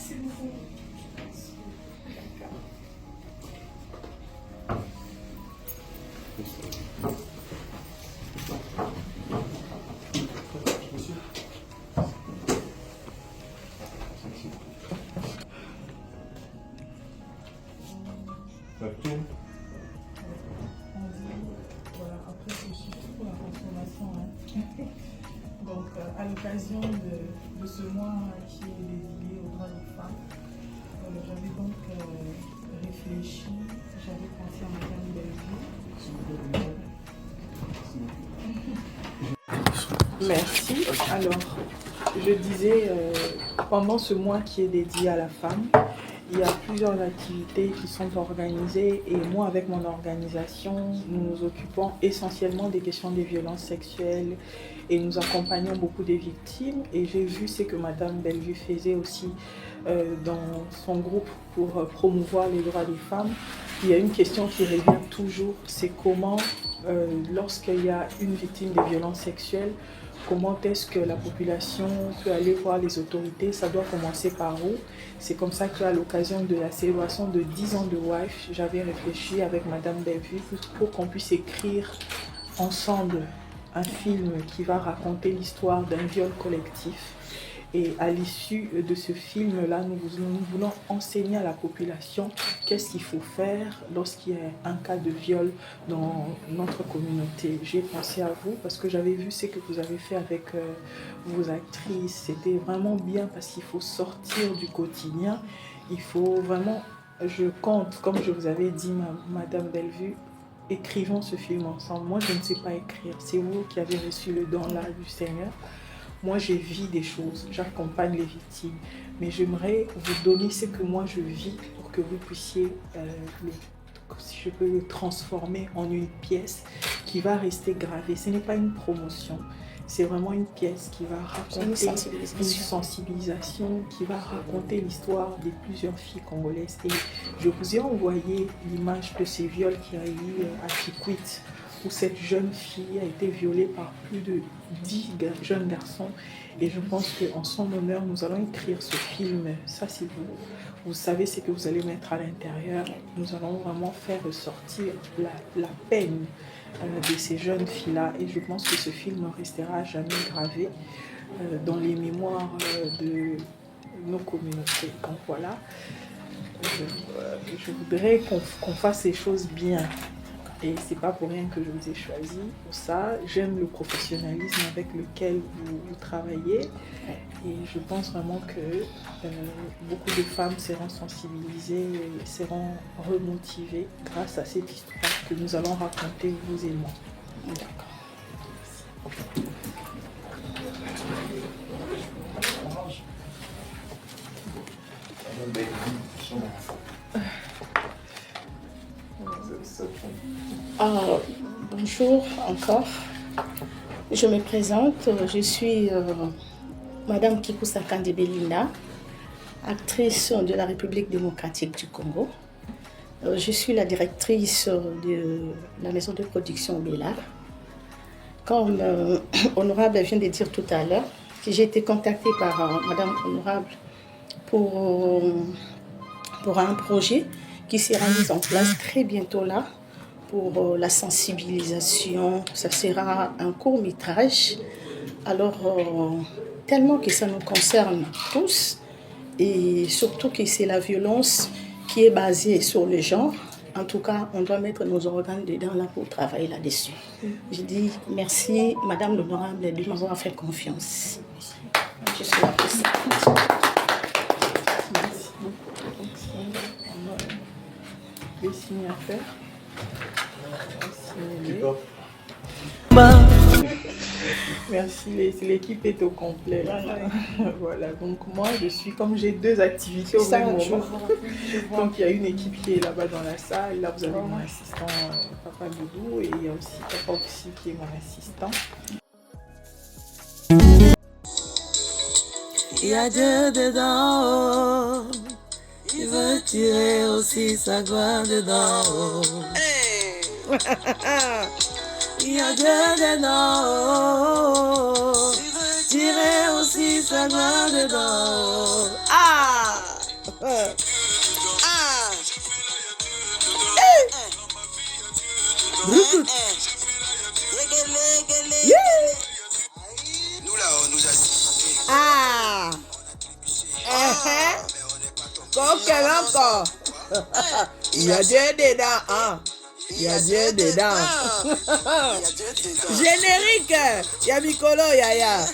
Merci beaucoup. Voilà, après c'est surtout pour la consommation. Hein. Donc à l'occasion de ce mois qui est dédié aux droits des femmes, j'avais donc réfléchi, j'avais pensé à Madame Bellevue. Merci. Alors, je disais, pendant ce mois qui est dédié à la femme, il y a plusieurs activités qui sont organisées et moi, avec mon organisation, nous nous occupons essentiellement des questions des violences sexuelles et nous accompagnons beaucoup des victimes. Et j'ai vu ce que Madame Bellevue faisait aussi dans son groupe pour promouvoir les droits des femmes. Il y a une question qui revient toujours, c'est comment, lorsqu'il y a une victime de violences sexuelles, comment est-ce que la population peut aller voir les autorités? Ça doit commencer par où? C'est comme ça qu'à l'occasion de la célébration de 10 ans de WIFE, j'avais réfléchi avec Madame Bellevue pour qu'on puisse écrire ensemble un film qui va raconter l'histoire d'un viol collectif. Et à l'issue de ce film-là, nous voulons enseigner à la population qu'est-ce qu'il faut faire lorsqu'il y a un cas de viol dans notre communauté. J'ai pensé à vous parce que j'avais vu ce que vous avez fait avec vos actrices. C'était vraiment bien parce qu'il faut sortir du quotidien. Il faut vraiment, je compte, comme je vous avais dit, Madame Bellevue, écrivons ce film ensemble. Moi, je ne sais pas écrire. C'est vous qui avez reçu le don là du Seigneur. Moi, je vis des choses, j'accompagne les victimes, mais j'aimerais vous donner ce que moi je vis pour que vous puissiez, si je peux le transformer en une pièce qui va rester gravée. Ce n'est pas une promotion, c'est vraiment une pièce qui va raconter une sensibilisation, qui va raconter l'histoire de plusieurs filles congolaises. Et je vous ai envoyé l'image de ces viols qui a eu à Kikwit, où cette jeune fille a été violée par plus de 10 jeunes garçons. Et je pense qu'en son honneur, nous allons écrire ce film. Ça, c'est vous savez ce que vous allez mettre à l'intérieur. Nous allons vraiment faire ressortir la peine de ces jeunes filles-là. Et je pense que ce film restera à jamais gravé dans les mémoires de nos communautés. Donc voilà, je voudrais qu'on fasse les choses bien. Et c'est pas pour rien que je vous ai choisi pour ça. J'aime le professionnalisme avec lequel vous travaillez. Et je pense vraiment que beaucoup de femmes seront sensibilisées et seront remotivées grâce à cette histoire que nous allons raconter, vous et moi. D'accord. Bonjour encore. Je me présente, je suis Madame Kikusa Kande Belinda, actrice de la République démocratique du Congo. Je suis la directrice de la maison de production Bella. Comme Honorable vient de dire tout à l'heure, j'ai été contactée par Madame Honorable pour un projet qui sera mis en place très bientôt là pour la sensibilisation. Ça sera un court-métrage. Alors, tellement que ça nous concerne tous et surtout que c'est la violence qui est basée sur le genre. En tout cas, on doit mettre nos organes dedans là pour travailler là-dessus. Je dis merci, Madame l'Honorable, de m'avoir fait confiance. Je suis là pour ça. Les signes à faire. Merci, l'équipe est au complet. Voilà, donc moi je suis, comme j'ai deux activités au même moment, donc il y a une équipe qui est là-bas dans la salle, là vous avez mon assistant Papa Doudou et il y a aussi Papa aussi qui est mon assistant. Il y a Dieu dedans, il veut tirer aussi sa gloire dedans. Hey. Il y a Dieu dedans, il veut tirer aussi sa gloire dedans. Ah! encore. Il y a Dieu dedans, hein. Il y a Dieu dedans. Générique. Il y a Mikolo Yaya.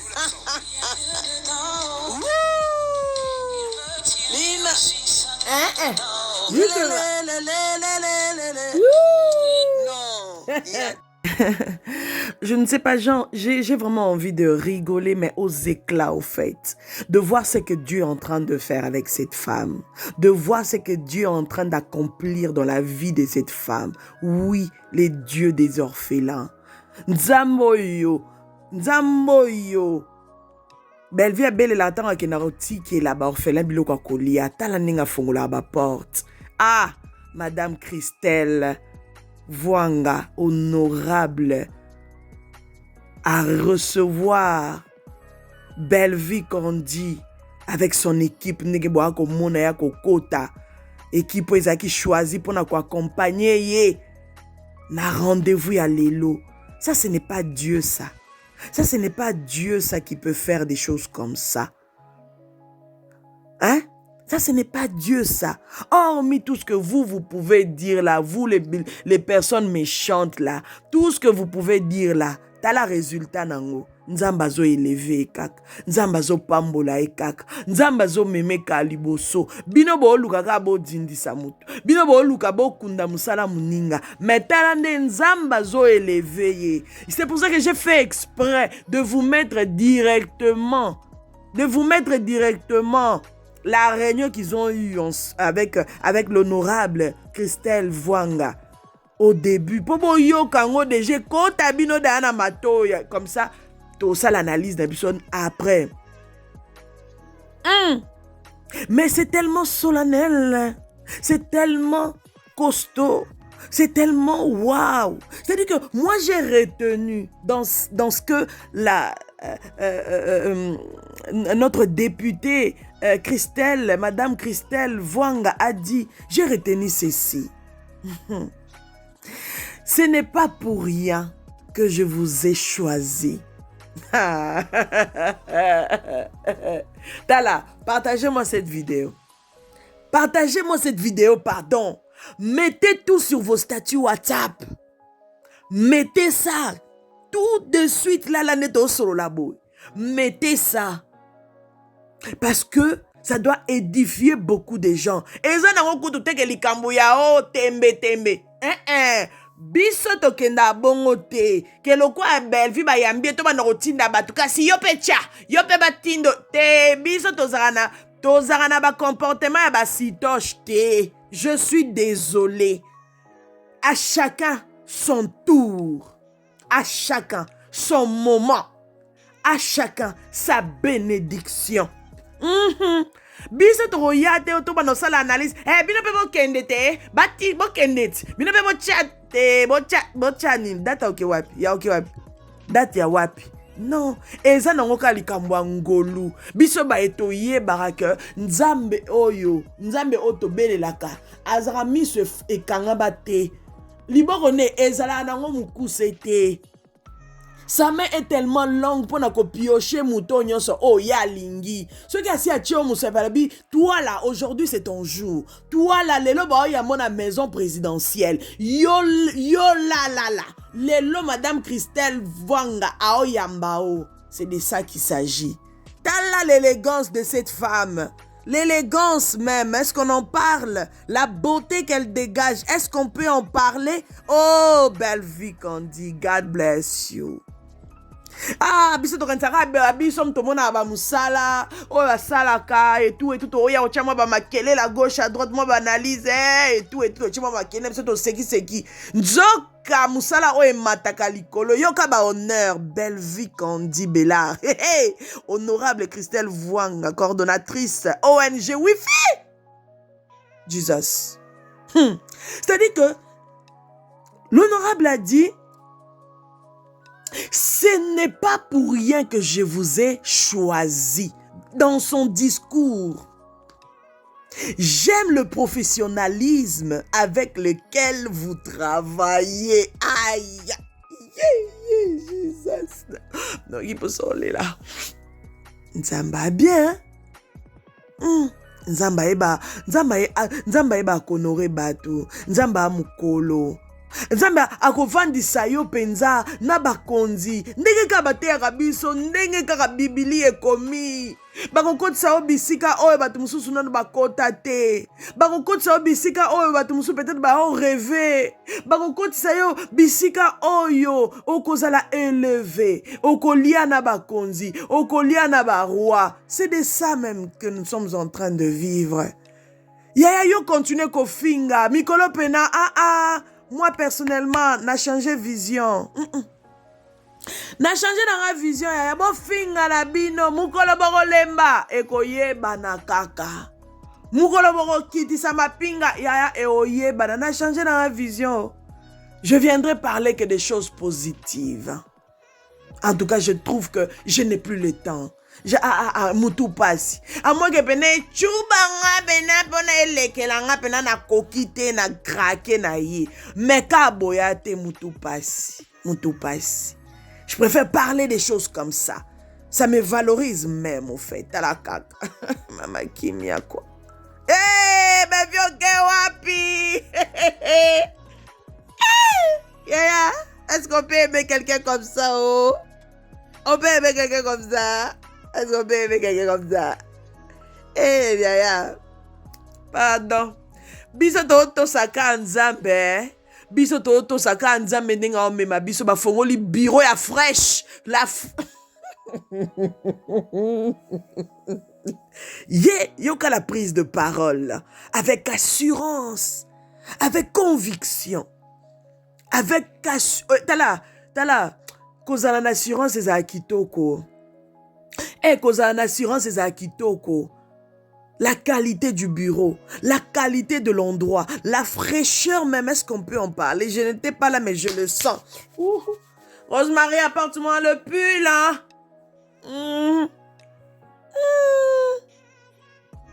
Je ne sais pas, Jean, j'ai vraiment envie de rigoler, mais aux éclats, au fait. De voir ce que Dieu est en train de faire avec cette femme. De voir ce que Dieu est en train d'accomplir dans la vie de cette femme. Oui, les dieux des orphelins. Nzamboyo. Nzamboyo. Belle-vie a belle la temps qui n'a roti qui est là-bas orphelin biloko kolia tala ninga fongola ba porte. Ah, Madame Christelle Vuanga, honorable à recevoir Belle-vie Kandi avec son équipe Negeboa ko mona ya kokota équipe ezaki choisi pour na ko accompagner ye na rendez-vous ya lelo. Ça ce n'est pas Dieu ça. Ça, ce n'est pas Dieu, ça, qui peut faire des choses comme ça. Hein? Ça, ce n'est pas Dieu, ça. Hormis tout ce que vous pouvez dire là, vous, les personnes méchantes là, tout ce que vous pouvez dire là, t'as la résultat nango. Nzambazo élevé kak, nzambazo pambola ekak, nzambazo meme kaliboso. Bino bo luka ka bo dindi samutu. Bino bo luka bo kunda musala muninga. Mais talande nzambazo élevé. C'est pour ça que j'ai fait exprès de vous mettre directement. La réunion qu'ils ont eue avec l'honorable Christelle Vuanga. Au début, pobo yo kango déjà kota bino dana matoya comme ça. Tout ça l'analyse d'habitude après. Mais c'est tellement solennel, c'est tellement costaud, c'est tellement waouh. C'est-à-dire que moi j'ai retenu dans ce que notre députée Madame Christelle Vuanga a dit. J'ai retenu ceci. Ce n'est pas pour rien que je vous ai choisi. Tala, partagez-moi cette vidéo. Pardon. Mettez tout sur vos statuts WhatsApp. Mettez ça tout de suite là, la neto solo labo. Mettez ça. Parce que ça doit édifier beaucoup de gens. Et ça n'a pas coûté que les Cambouya, tembe. Biso tokenda bongo te ke lokwa Belle-vie ba yambie to ba rotinda batu kasi yo pe batindo te biso tozana ba comportement ya ba sitoche te. Je suis désolé. À chacun son tour, à chacun son moment, à chacun sa bénédiction. Biso to yate to ba no sala analyse bino pe bo kende te bati bo kende bino pe bo chat bochani data oke wapi data ya wapi non eza nango ka likambo ya ngolu biso ba eto ye baraka nzambe oyo tobelelaka azaka miso ekanga bate liboko ne ezala nango mukuse te. Sa main est tellement longue pour na kopiocher mouton nyonso oh ya lingi. Ce qui a si a tio musevalabi, toi là aujourd'hui c'est ton jour. Toi là lelo ba ya mona maison présidentielle. Yo la. Lelo Madame Christelle Vuanga a yambao. C'est de ça qu'il s'agit. T'as là l'élégance de cette femme. L'élégance même, est-ce qu'on en parle? La beauté qu'elle dégage, est-ce qu'on peut en parler? Oh, Belle-vie Kandi, God bless you. Ah, biso to kansaka biso mtomona ba musala, o ba salaka et tout oya ochama ba makele la gauche à droite moi ba analyse et tout ochama ba makele biso to seki. Nzoka musala o emataka likolo yoka ba honneur Belle-vie Kandi Bella. Hey, honorable Christelle Vuanga, coordonnatrice ONG Wifi. Jesus. C'est-à-dire que l'honorable a dit ce n'est pas pour rien que je vous ai choisi. Dans son discours, j'aime le professionnalisme avec lequel vous travaillez. Aïe, Jesus. Non, il peut s'enlever là. Nzamba bien. nzambe ayeba konore bato, nzambe amukolo, nzambe akovandisa yo penza na bakonzi ndenge kaka bateyaka biso, ndenge kaka bibili ekomi. Bakokotisa yo bisika oyo bato mosusu nano bakota te, bakokotisa yo bisika oyo bato mosusu peut-être baoreve, bakokotisa yo bisika oyo okozala éleve, okolia na bakonzi, okolia na baroi. C'est de ça même que nous sommes en train de vivre. Yaya yo continue kofinga mikolo pena. Moi personnellement n'a changé vision. Na changé dans ma vision. Yaya bo finga na bino mukolo boko lemba ekoyeba na kaka. Mukolo boko kitisa mapinga yaya eoyeba na changé dans ma vision. Je viendrai parler que des choses positives. En tout cas, je trouve que je n'ai plus le temps. Mutu pasi. A moi que pene chuba nga pena pona elekela nga pena na kokite na krake na ye. Mais ka boyate mutu pasi. Mutu pasi. Je préfère parler des choses comme ça. Ça me valorise même au fait. À la kaka. Mama Kimia quoi. Eh, baby ok wapi. Yeah. Est-ce qu'on peut aimer quelqu'un comme ça oh? On peut aimer quelqu'un comme ça? Est-ce qu'on peut aimer quelqu'un comme ça? Eh bien, yeah. Pardon. Biso to saka nzambe. Biso to saka nzambe ndinga omema biso bafongoli bureau ya fresh. Yoka la prise de parole. Avec assurance. Avec conviction. Avec tala. Kozala na assurance eza kitoko. Kozala na assurance eza kitoko. La qualité du bureau, la qualité de l'endroit, la fraîcheur même, est-ce qu'on peut en parler? Je n'étais pas là, mais je le sens. Rosemary, apporte-moi le pull, hein?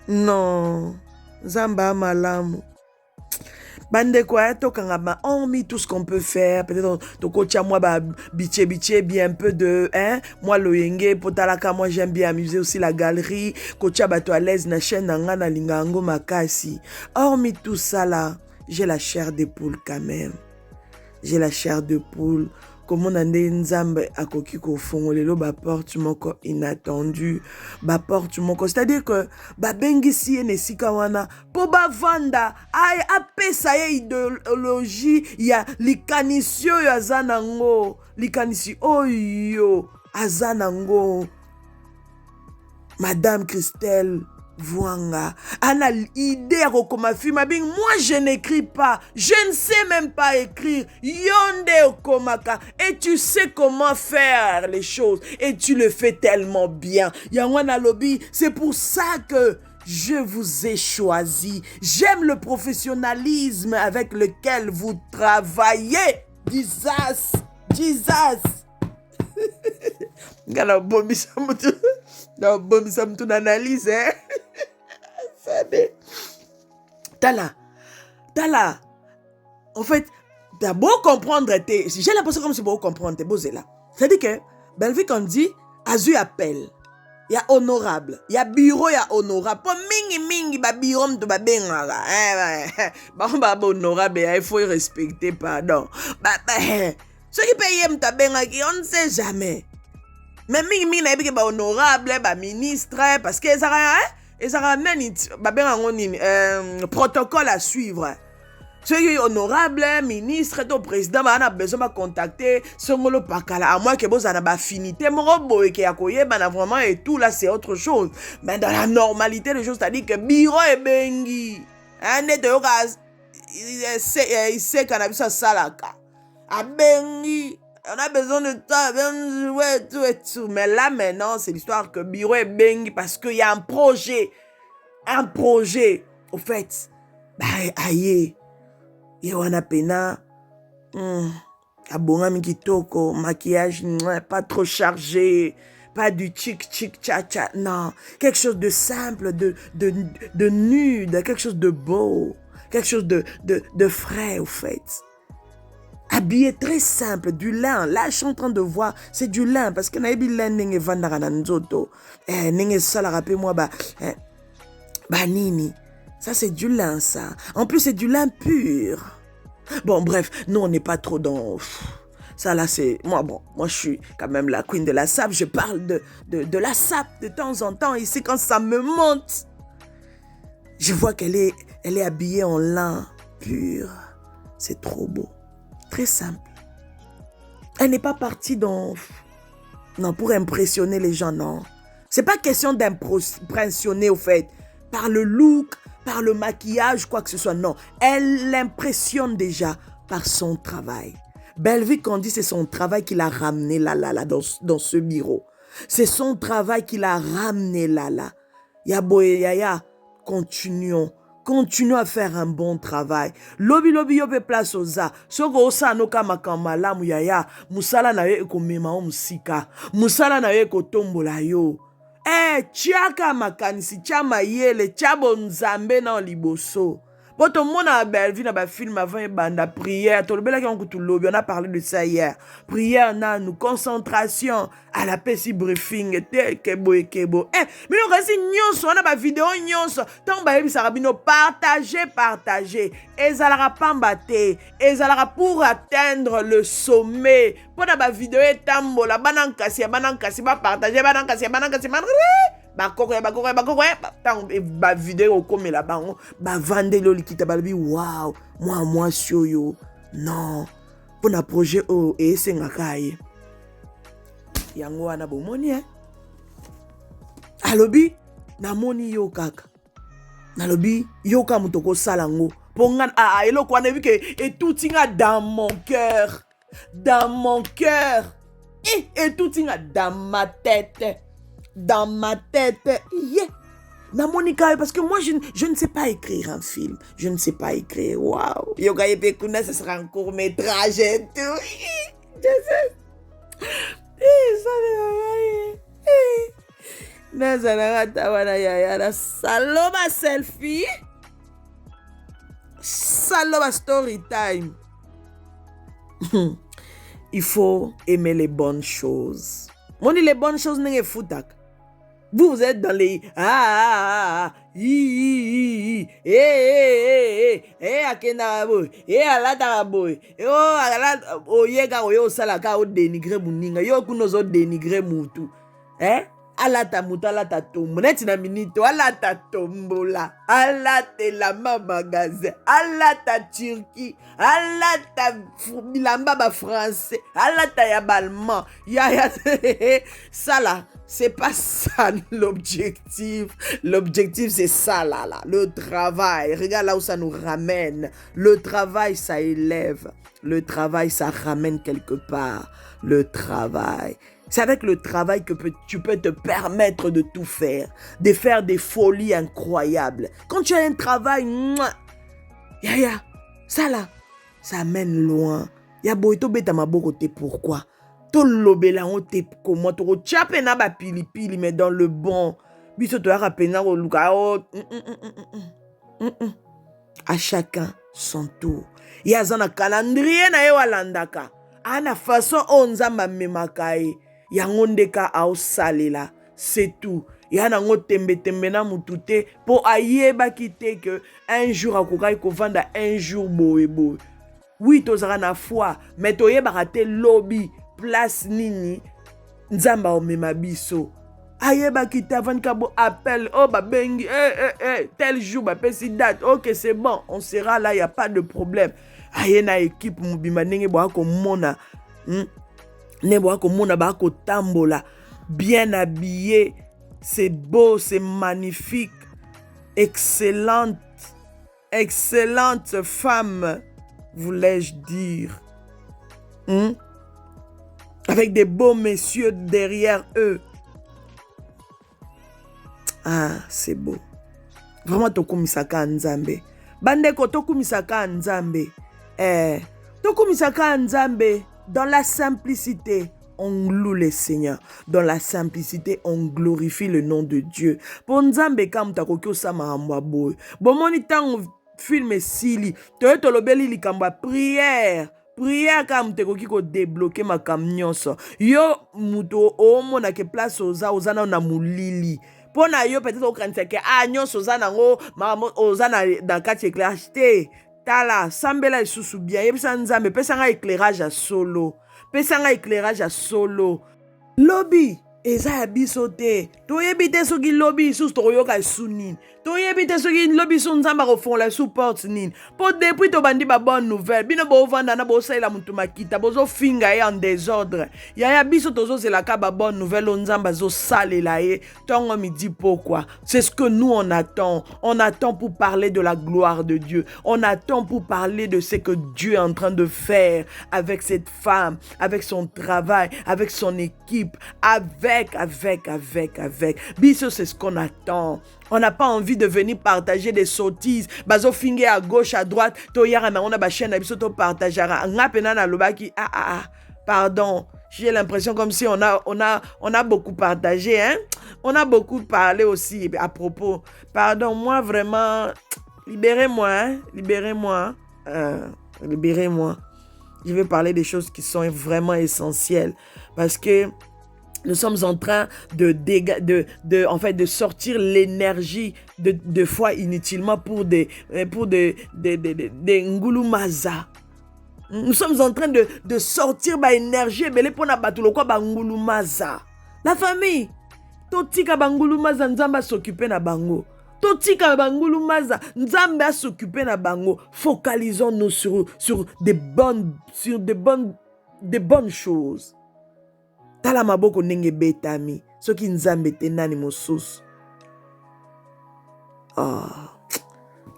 Non. Zamba malamu. Bande quoi, tokangama, hormis tout ce qu'on peut faire, peut-être tokocha moi biche bien un peu de moi loyenge potalaka, moi j'aime bien amuser aussi la galerie, kocha bato à l'aise na chaîne nanga na lingango makasi. Hormis tout ça là, j'ai la chair de poule quand même. J'ai la chair de poule. Comment on a nzambe akoki ko fongolelo ba porte moko inattendu, ba porte moko, c'est-à-dire que ba bengisi ene sika wana po ba vanda ay apesa ye idéologie ya likanisio ya zanango, likanisi oyo azanango. Madame Christelle Vouanga, Anna idée à Rokoma Fimabing, moi je n'écris pas, je ne sais même pas écrire, Yonde Okomaka, et tu sais comment faire les choses, et tu le fais tellement bien. Yangwana Lobby, c'est pour ça que je vous ai choisi. J'aime le professionnalisme avec lequel vous travaillez. Jesus. Gala bombi samutu. Non, bombi samutu d'analyse, hein. Tala. En fait, t'as beau comprendre, j'ai l'impression comme c'est beau comprendre, t'es beau là. C'est-à-dire que, Belvi qu'on dit, Azu appelle. Il y a honorable, il y a bureau, il y a honorable. Pour mingi, ba bureau, tu ba benga. Ba honorable, il faut respecter, pardon. Ceux qui payent m'ta benga, on ne sait jamais. Mais mingi, na ba honorable, ba ministre, parce que ça a un protocole à suivre. Ceux qui sont honorables, ministre, le président, on a besoin de contacter Songolo Pakala. À moins que vous ayez une affinité, vraiment et tout, là, c'est autre chose. Mais dans la normalité des choses, c'est-à-dire que bureau est bengi. Il sait qu'on a besoin de salaka. A bengi. On a besoin de toi, tout. Mais là, maintenant, c'est l'histoire que bureau est bengi parce qu'il y a un projet. Au fait, aïe. Yewana pena, abonga mikitoko, maquillage pas trop chargé, pas du chic cha, non, quelque chose de simple, de nude, quelque chose de beau, quelque chose de frais au fait. Habillé très simple, du lin. Là, je suis en train de voir, c'est du lin parce que naïbi lin n'enge vandara nanzoto, n'enge sala rappelez moi Banini, ça c'est du lin, ça. En plus, c'est du lin pur. Bon, bref, nous, on n'est pas trop dans... Ça, là, c'est... Moi, je suis quand même la queen de la sape. Je parle de la sape de temps en temps. Ici, quand ça me monte, je vois qu'elle est habillée en lin pur. C'est trop beau. Très simple. Elle n'est pas partie dans... Non, pour impressionner les gens, non. C'est pas question d'impressionner, au fait, par le look, par le maquillage, quoi que ce soit. Non, elle l'impressionne déjà par son travail. Belleville Candy, c'est son travail qui l'a ramené là, dans ce bureau. C'est son travail qui l'a ramené là. Yabo et Yaya, continuons à faire un bon travail. Lobi yope place oza. Soko osa anoka makamala muyaya. Musala na ye eko mema o musika. Musala na ye eko tombola yo. Chiaka makanisi, chama yele, chabo nzambe na liboso. Bon, tout le monde a vu dans le film avant et banda prière. Tout le monde on a parlé de ça hier. Prière, nous concentration à la PC briefing. Kebo. Mais nous restons nyonso, on a une vidéo nyonso. Tant que ça rabino partager. Et ça la pambate. Et ça la pour atteindre le sommet. Pour la vidéo tambola, banankasi, partager, banankasi. Bakore, ba vidéo comme la bango, ba vande lo likita balbi, waouh, moi, yo. Non, pour na projet o, et c'est ngakaye. Yango wana bomoni, Alobi, na moni yo kaka. Nalobi, yo ka mutoko salango. Pongan, elo kwa ne vu que, et tout tinga dans mon cœur. Et tout tinga dans ma tête. Yeah. Namonika, parce que moi, je ne sais pas écrire un film. Je ne sais pas écrire. Waouh. Yoga Yepekuna, ce sera un court-métrage et tout. Je sais. Saloba selfie. Saloba story time. Il faut aimer les bonnes choses. On dit les bonnes choses n'est foutak. Vous êtes dans les akenabo alatarabo yega oyo salaka o dénigrer muninga yo kunozo dénigrer mutu alata mutu alata tombo neti na minito alata tombola alata la magasin alata Turquie alata bilamba ba français alata ya balman ya ça là. C'est pas ça l'objectif. L'objectif, c'est ça là. Le travail. Regarde là où ça nous ramène. Le travail, ça élève. Le travail, ça ramène quelque part. Le travail. C'est avec le travail que tu peux te permettre de tout faire. De faire des folies incroyables. Quand tu as un travail, ça là, ça mène loin. Yaboito beta mabokote pourquoi? To lobela on te comment to chape na ba pili mais dans le bon biso to rapena ko luka à chacun son tour yazana calendrier na ye walandaka ana façon onzamba memakai yango ndeka au salela c'est tout yana ngo tembe na mutute po ayeba kite que un jour akokai ko vanda un jour boye oui tozara na foi mais toyeba raté lobby place nini nzamba omema biso ayeba kita avant kabo appel babengi tel jour pesi date ok c'est bon on sera là y a pas de problème ayena équipe mobima ndenge boa ko mona ne boa ko mona ba ko tambola bien habillé c'est beau c'est magnifique excellente femme voulais-je dire avec des beaux messieurs derrière eux. C'est beau. Vraiment, tokumisaka nzambe. Bandeko, tokumisaka nzambe. Tokumisaka nzambe. Dans la simplicité, on loue le Seigneur. Dans la simplicité, on glorifie le nom de Dieu. Pour nzambe, kam takokyo sama amwa boy. Bon, moni tang film sili. Toye tolobeli likamba prière. Prière comme te koki ko débloquer ma camion so. Yo muto o mona ke place oza na mulili. Pour na yo peut-être au kanisa ke nyonso oza nango oza na kati éclairage te. Tala sambela isusu bien yebisa nzambe pesanga éclairage à solo. Pesanga éclairage à solo. Lobby eza ya biso te. Toyebi te soki lobby isusu toyoka esu nini. Toyebi te soki lobby su nzamba kofongola su porte nini. Po depuis tobandi ba bonne nouvelle. Bino bovanda na bosalela mutu makita bozo finga ye en désordre. Ya biso tozozelaka ba bonne nouvelle nzamba zo salela ye. Tongo midi pourquoi? C'est ce que nous on attend. On attend pour parler de la gloire de Dieu. On attend pour parler de ce que Dieu est en train de faire avec cette femme, avec son travail, avec son équipe, avec. Biso, c'est ce qu'on attend. On n'a pas envie de venir partager des sottises. Bazo finge à gauche, à droite. Toyara na on a ba chaîne na biso to partagera. Ngapena na lobaki pardon. J'ai l'impression comme si on a beaucoup partagé, hein. On a beaucoup parlé aussi à propos. Pardon, moi vraiment, libérez-moi, hein. Libérez-moi. Libérez-moi. Je vais parler des choses qui sont vraiment essentielles parce que nous sommes en train en fait, de sortir l'énergie de foi inutilement pour des ngulumaza. Nous sommes en train de sortir ba énergie pour na batuloko ba ngulumaza. La famille, totika ba ngulumaza nzamba s'occuper na bango. Totika ba ngulumaza nzamba s'occuper na bango. Focalisons-nous sur des bonnes choses. Tala maboko nenge betami soki nzambe te nani mosusu.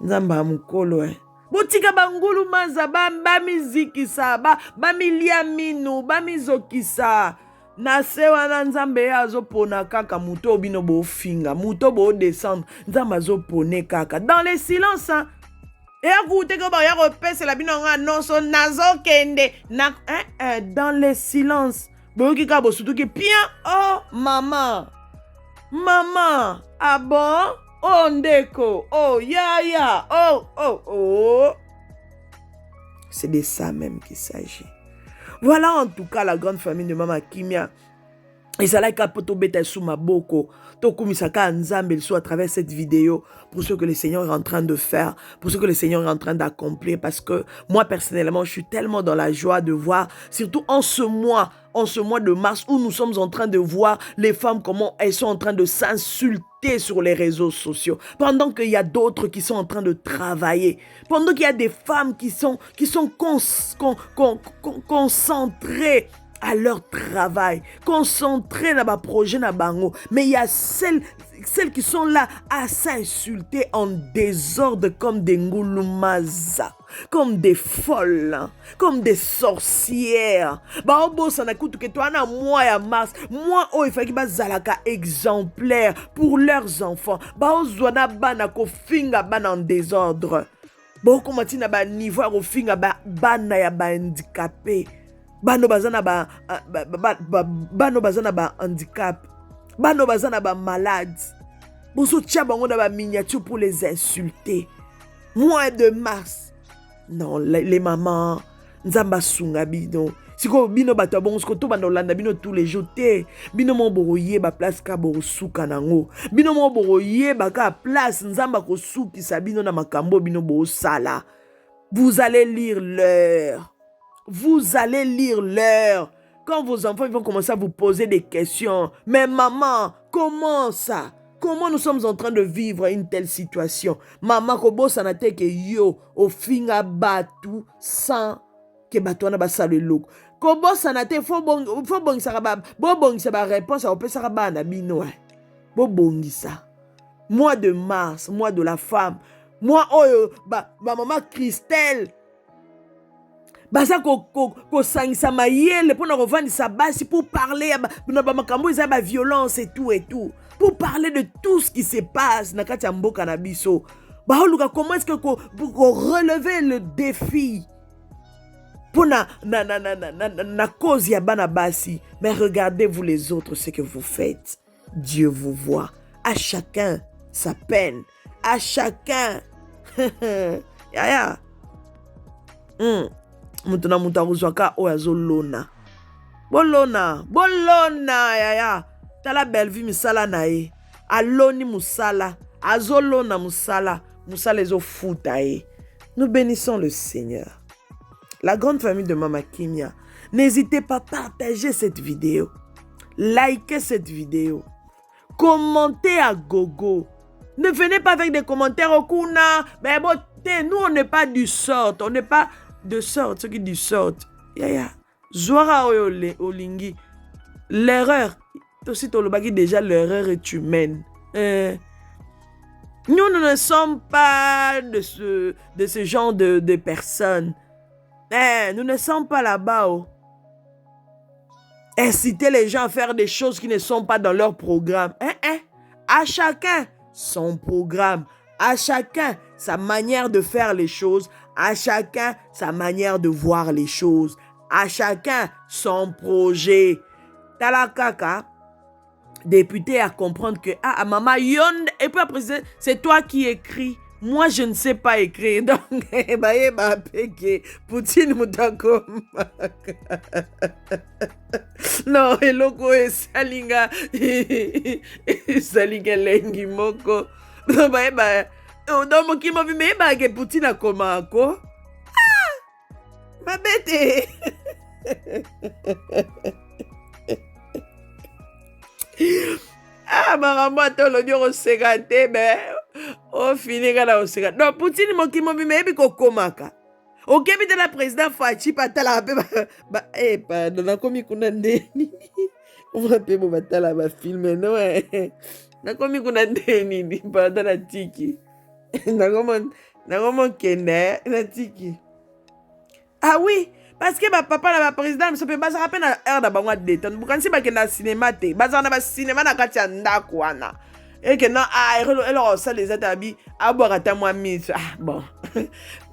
Nzamba mukolo botika bangulu maza ba mizikisa ba milia minu ba mizokisa na se wana nzambe azopona kaka muto bino bo finga muto bo descendre nzamba azopone kaka dans les silences hein. Et écoutez que ba ya repese la bino nga non so nazo kende na dans les silences. Boyokika bosutuki bien. Oh maman, ah bon? Oh ndeko, oh ya, oh. C'est de ça même qu'il s'agit. Voilà en tout cas la grande famille de Mama Kimia. Et ça là kapoto beta sous ma boko. Tokumisaka nzambe soit à travers cette vidéo pour ce que le Seigneur est en train de faire, pour ce que le Seigneur est en train d'accomplir. Parce que moi personnellement, je suis tellement dans la joie de voir, surtout en ce mois de mars où nous sommes en train de voir les femmes comment elles sont en train de s'insulter sur les réseaux sociaux, pendant qu'il y a d'autres qui sont en train de travailler, pendant qu'il y a des femmes qui sont concentrées à leur travail, concentrées dans leur projet, dans bango. Mais il y a celles qui sont là à s'insulter en désordre comme des ngulumaza, comme des folles, comme des sorcières. Bah obo ça n'écoute que toi na moi ya mars, moi oh il faut que bazalaka exemplaire pour leurs enfants. Bah ozwana bana ko finga bana en désordre. Bah comment tu na ba niveau ko finga bana ya ba handicapé. Bano bazana ba handicap. Bano bazana ba malade. Boso tia bango na ba miniature pour les insulter. Mois de mars. Non, les mamans, nzamba sunga bino. Siko bino bato bon sko to bando landa bino tous les jours te. Bino mo boroye ba place ka borosuka nango. Bino mo boroye ba ka place nzamba ko suki sa bino na makambo bino bo sala. Vous allez lire l'heure. Vous allez lire l'heure. Quand vos enfants ils vont commencer à vous poser des questions. Mais maman, comment ça? Comment nous sommes en train de vivre une telle situation? Maman, kobo sanate ke yo, au finga batu, sans que batu na basa le look. Kobo sanate, faut bongi sa ba, bo bongi sa ba réponse, on peut sa ba na bino. Bo bongi sa. Mois de mars, mois de la femme. Moi, oh, maman Christelle. Baza ko sangisa mayele pour na revendre basi pour parler na ba makambo isa ba violence et tout pour parler de tout ce qui se passe na kati ya mboka na biso. Ba luka comment est-ce que pour relever le défi pour na cause ya bana basi. Mais regardez vous les autres ce que vous faites. Dieu vous voit. À chacun sa peine. À chacun. Ya. Mutuna mutauzwaka oyazo lona. Bolona yaya. Tala belle vie misala na ye. aloni musala, azolona musala, musala ezo futae. Nous bénissons le Seigneur. La grande famille de Mama Kimia, n'hésitez pas à partager cette vidéo, likez cette vidéo, commentez à gogo. Ne venez pas avec des commentaires au kuna, mais bon, nous on n'est pas du sort, on n'est pas de sorte, ce qui du sort. Zwara olingi. L'erreur, aussi tolobaki déjà l'erreur est humaine. Nous ne sommes pas de ce genre de personnes. Nous ne sommes pas là-bas. Inciter les gens à faire des choses qui ne sont pas dans leur programme. À chacun son programme. À chacun sa manière de faire les choses. À chacun sa manière de voir les choses. À chacun son projet. Talakaka, député à comprendre que maman yon et puis après c'est toi qui écris. Moi je ne sais pas écrire donc Poutine mutako non eloko esalinga esalinga lengi moko donc qui m'a vu mais que Poutine a komako ma bête. Maman, attends, l'audio au segate, mais au fini, quand on segate. Donc, Poutine, mon qui m'a vu, mais il komaka. Ok, mais de la présidente Fachi, patala, pardon, on a commis qu'on a déni. On va payer mon batala, ma film, non, on a commis qu'on a déni, pardon, la tiki. Na comment kende, la tiki. Ah oui! Parce que ma papa na président ça peut pas se rappeler na heure da bangwa détente bukan si ba ke na cinéma te baza na ba cinéma na kati ya ndako wana et que non elo ça les atabi abora ta moi mis bon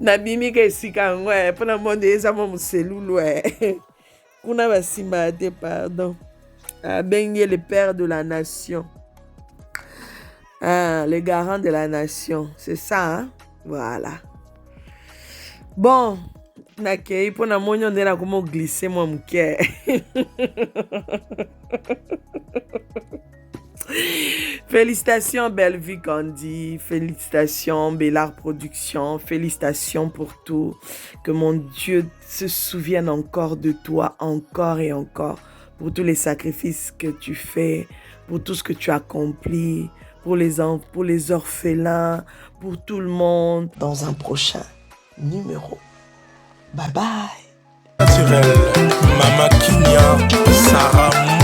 na bimi ke sika ngwe pona monde eza mo muselulu kuna ba simba te pardon bengi le père de la nation le garant de la nation c'est ça hein? Voilà bon nakei pona monyo ndena komo glisser moi muke. Félicitations Belle Vie Candy, félicitations Bellard Production, félicitations pour tout. Que mon Dieu se souvienne encore de toi, encore et encore, pour tous les sacrifices que tu fais, pour tout ce que tu accomplis, pour les orphelins, pour tout le monde. Dans un prochain numéro. Bye bye. Naturel, Mama Kimia, Sarah.